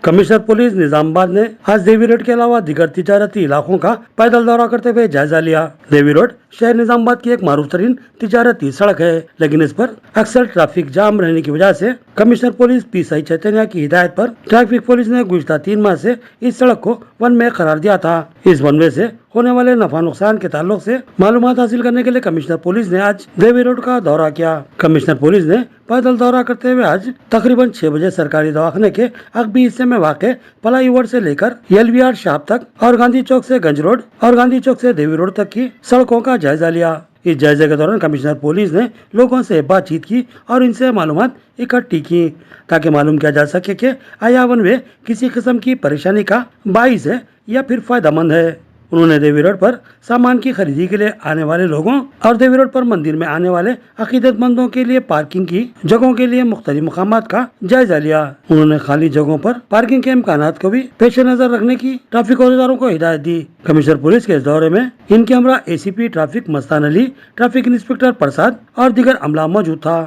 Commissioner police Nizamabad ने आज देवी road के अलावा दिगर तिजारती इलाकों का पैदल दौरा करते हुए जायजा लिया। देवी रोड शहर निजामाबाद की एक मारूफ तरीन तिजारती सड़क है, लेकिन इस पर अक्सर ट्रैफिक जाम रहने की वजह से कमिश्नर पुलिस पी चैतन्य की हिदायत पर ट्रैफिक पुलिस ने गुज़िश्ता 3 माह से इस सड़क को वन वे करार दिया था। इस वन वे से होने वाले नफा नुकसान के ताल्लुक से मालूमात हासिल करने के लिए कमिश्नर पुलिस ने आज देवी रोड का दौरा किया। कमिश्नर पुलिस ने पैदल दौरा करते हुए आज तकरीबन 6 बजे सरकारी दवाखाने के अगबी हिस्से में वाक़े पलाई वार्ड से लेकर LVR शॉप तक और गांधी चौक से गंज रोड और गांधी चौक से देवी रोड तक की सड़कों का जायजा लिया। इस जायजे के दौरान कमिश्नर पुलिस ने लोगों से बातचीत की और इनसे मालूमात इकट्ठी की ताकि मालूम किया जा सके कि आया वन वे किसी किस्म की परेशानी का बाइस है या फिर फायदेमंद है। उन्होंने देवी रोड पर सामान की खरीदी के लिए आने वाले लोगों और देवी रोड पर मंदिर में आने वाले अकीदतमंदों के लिए पार्किंग की जगहों के लिए मुख्तलिफ मकामात का जायजा लिया। उन्होंने खाली जगहों पर पार्किंग के इम्कानात को भी पेश नजर रखने की ट्रैफिक अहदेदारों को हिदायत दी। कमिश्नर पुलिस के इस दौरे में इनके हमरा ACP traffic Mastan Ali, traffic inspector Prasad और दीगर अमला मौजूद था।